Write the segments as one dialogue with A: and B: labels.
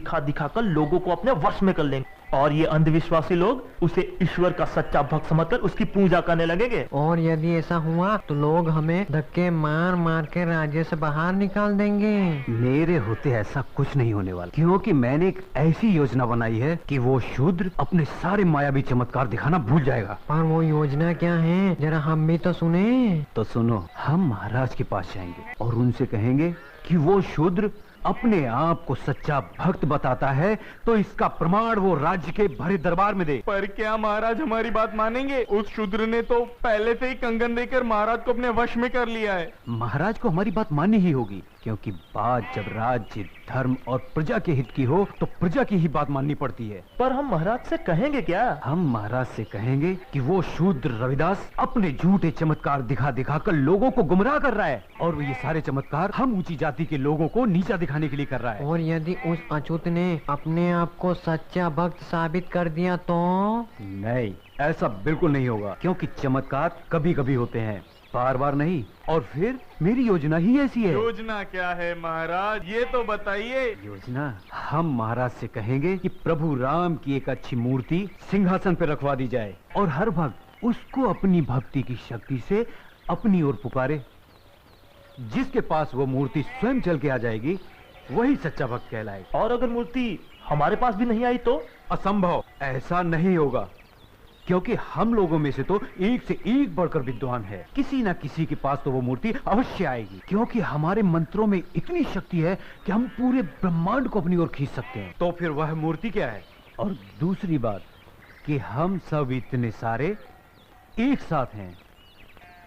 A: दिखा दिखाकर लोगों को अपने वश में कर लेंगे और ये अंधविश्वासी लोग उसे ईश्वर का सच्चा भक्त समझकर उसकी पूजा करने लगेंगे।
B: और यदि ऐसा हुआ तो लोग हमें धक्के मार मार के राज्य से बाहर निकाल देंगे।
C: मेरे होते ऐसा कुछ नहीं होने वाला, क्योंकि मैंने एक ऐसी योजना बनाई है कि वो शूद्र अपने सारे मायावी चमत्कार दिखाना भूल जाएगा।
B: पर वो योजना क्या है, जरा हम भी तो सुने।
C: तो सुनो, हम महाराज के पास जाएंगे और उनसे कहेंगे कि वो शूद्र अपने आप को सच्चा भक्त बताता है, तो इसका प्रमाण वो राज्य के भरे दरबार में दे।
D: पर क्या महाराज हमारी बात मानेंगे? उस शूद्र ने तो पहले से ही कंगन देकर महाराज को अपने वश में कर लिया है।
C: महाराज को हमारी बात माननी ही होगी, क्योंकि बात जब राज्य, धर्म और प्रजा के हित की हो तो प्रजा की ही बात माननी पड़ती है।
A: पर हम महाराज से कहेंगे क्या?
C: हम महाराज से कहेंगे कि वो शूद्र रविदास अपने झूठे चमत्कार दिखा दिखा कर लोगों को गुमराह कर रहा है, और वो ये सारे चमत्कार हम ऊंची जाति के लोगों को नीचा दिखाने के लिए कर रहा है।
B: और यदि उस अछूत ने अपने आप को सच्चा भक्त साबित कर दिया तो?
C: नहीं, ऐसा बिल्कुल नहीं होगा, क्योंकि चमत्कार कभी कभी होते हैं, बार बार नहीं। और फिर मेरी योजना ही ऐसी है।
D: योजना क्या है महाराज, ये तो बताइए।
C: योजना, हम महाराज से कहेंगे कि प्रभु राम की एक अच्छी मूर्ति सिंहासन पर रखवा दी जाए और हर भक्त उसको अपनी भक्ति की शक्ति से अपनी ओर पुकारे। जिसके पास वो मूर्ति स्वयं चल के आ जाएगी वही सच्चा भक्त कहलाएगा।
A: और अगर मूर्ति हमारे पास भी नहीं आई तो?
C: असंभव, ऐसा नहीं होगा, क्योंकि हम लोगों में से तो एक से एक बढ़कर विद्वान है। किसी ना किसी के पास तो वो मूर्ति अवश्य आएगी, क्योंकि हमारे मंत्रों में इतनी शक्ति है कि हम पूरे ब्रह्मांड को अपनी ओर खींच सकते हैं। तो फिर वह मूर्ति क्या है? और दूसरी बात कि हम सब इतने सारे एक साथ हैं,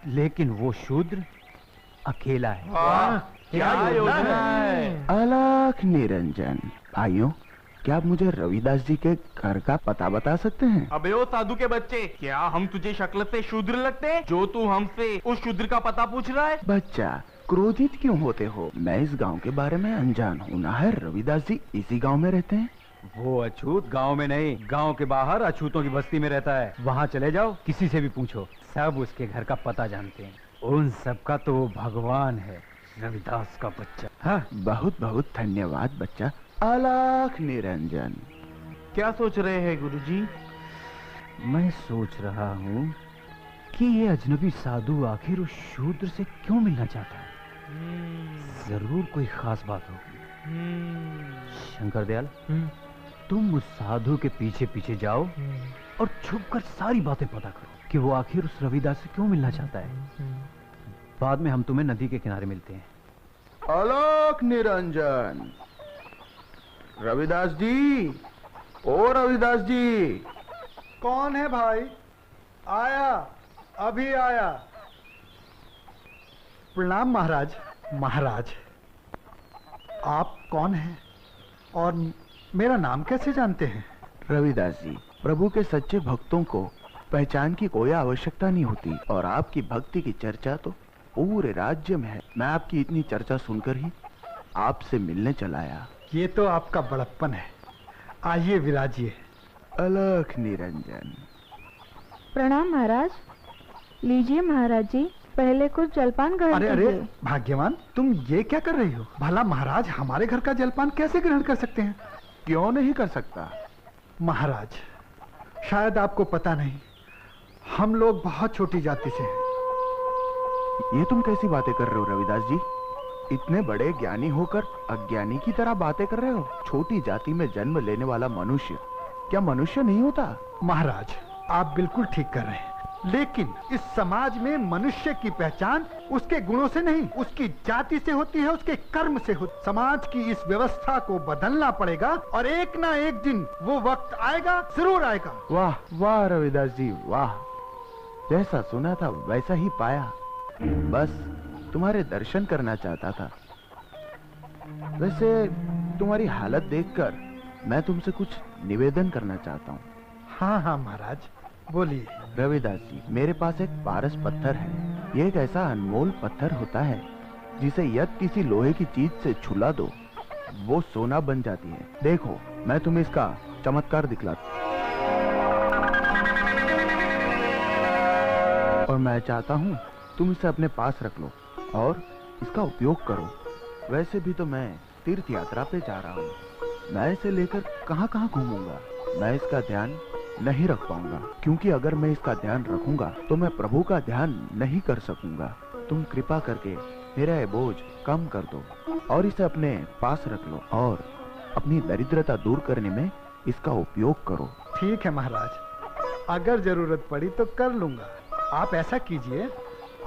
C: लेकिन वो शूद्र अकेला है।
D: क्या योजना है?
E: अलख निरंजन भाइयों, क्या आप मुझे रविदास जी के घर का पता बता सकते हैं?
D: अबे ओ साधु के बच्चे, क्या हम तुझे शक्ल से शूद्र लगते हैं जो तू हमसे उस शूद्र का पता पूछ रहा है?
E: बच्चा, क्रोधित क्यों होते हो? मैं इस गांव के बारे में अनजान हूँ ना है। रविदास जी इसी गांव में रहते हैं।
C: वो अछूत गांव में नहीं, गांव के बाहर अछूतों की बस्ती में रहता है। वहाँ चले जाओ, किसी से भी पूछो, सब उसके घर का पता जानते हैं। उन सबका तो वो भगवान है, रविदास का बच्चा। हाँ,
E: बहुत बहुत धन्यवाद बच्चा। अलख निरंजन।
D: क्या सोच रहे हैं गुरुजी?
C: मैं सोच रहा हूँ कि ये अजनबी साधु आखिर उस शूद्र से क्यों मिलना चाहता है। जरूर कोई खास बात होगी। शंकर दयाल, तुम उस साधु के पीछे पीछे जाओ और छुपकर सारी बातें पता करो कि वो आखिर उस रविदास से क्यों मिलना चाहता है। बाद में हम तुम्हें नदी के किनारे मिलते हैं।
E: अलख निरंजन। रविदास जी, ओ रविदास जी।
F: कौन है भाई? आया, अभी आया। प्रणाम महाराज। महाराज, आप कौन हैं और मेरा नाम कैसे जानते हैं?
E: रविदास जी, प्रभु के सच्चे भक्तों को पहचान की कोई आवश्यकता नहीं होती, और आपकी भक्ति की चर्चा तो पूरे राज्य में है। मैं आपकी इतनी चर्चा सुनकर ही आपसे मिलने चला आया।
F: ये तो आपका बड़प्पन है। आइए विराजिए।
E: अलख निरंजन।
G: प्रणाम महाराज। लीजिए महाराज जी, पहले कुछ जलपान ग्रहण कीजिए।
F: अरे अरे भाग्यवान, तुम ये क्या कर रही हो? भला महाराज हमारे घर का जलपान कैसे ग्रहण कर सकते हैं?
E: क्यों नहीं कर सकता?
F: महाराज, शायद आपको पता नहीं, हम लोग बहुत छोटी जाति से हैं।
E: ये तुम कैसी बातें कर रहे हो रविदास जी? इतने बड़े ज्ञानी होकर अज्ञानी की तरह बातें कर रहे हो। छोटी जाति में जन्म लेने वाला मनुष्य क्या मनुष्य नहीं होता?
F: महाराज, आप बिल्कुल ठीक कर रहे हैं, लेकिन इस समाज में मनुष्य की पहचान उसके गुणों से नहीं, उसकी जाति से होती है, उसके कर्म से होती। समाज की इस व्यवस्था को बदलना पड़ेगा, और एक ना एक दिन वो वक्त आएगा, जरूर आएगा।
E: वाह वाह रविदास जी, वाह। जैसा सुना था वैसा ही पाया। बस तुम्हारे दर्शन करना चाहता था। वैसे तुम्हारी हालत देखकर मैं तुमसे कुछ निवेदन करना चाहता हूँ।
F: हाँ हाँ महाराज, बोलिए।
E: रविदास जी, मेरे पास एक पारस पत्थर है। ये एक ऐसा अनमोल पत्थर होता है जिसे यदि किसी लोहे की चीज से छुला दो वो सोना बन जाती है। देखो, मैं तुम्हें इसका चमत्कार दिखलाता और मैं चाहता हूँ तुम इसे अपने पास रख लो और इसका उपयोग करो। वैसे भी तो मैं तीर्थ यात्रा पे जा रहा हूँ। मैं इसे लेकर कहाँ कहाँ घूमूंगा। मैं इसका ध्यान नहीं रख पाऊंगा, क्योंकि अगर मैं इसका ध्यान रखूंगा तो मैं प्रभु का ध्यान नहीं कर सकूंगा। तुम कृपा करके मेरा ये बोझ कम कर दो और इसे अपने पास रख लो और अपनी दरिद्रता दूर करने में इसका उपयोग करो।
F: ठीक है महाराज, अगर जरूरत पड़ी तो कर लूंगा। आप ऐसा कीजिए,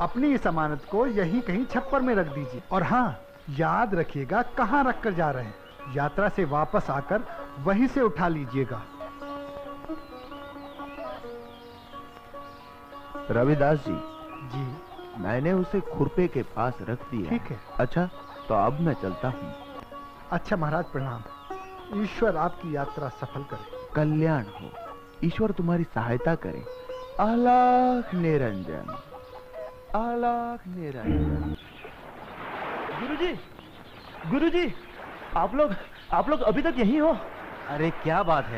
F: अपनी इस अमानत को यहीं कहीं छप्पर में रख दीजिए। और हाँ, याद रखिएगा कहाँ रख कर जा रहे हैं। यात्रा से वापस आकर वहीं से उठा लीजिएगा।
E: रविदास जी,
F: जी
E: मैंने उसे खुरपे के पास रख दिया।
F: ठीक है।
E: अच्छा, तो अब मैं चलता हूँ।
F: अच्छा महाराज, प्रणाम। ईश्वर आपकी यात्रा सफल करे।
E: कल्याण हो, ईश्वर तुम्हारी सहायता करे। अलख निरंजन, अलख निरंजन।
A: गुरुजी, गुरुजी, आप लोग अभी तक यहीं हो?
C: अरे क्या बात है।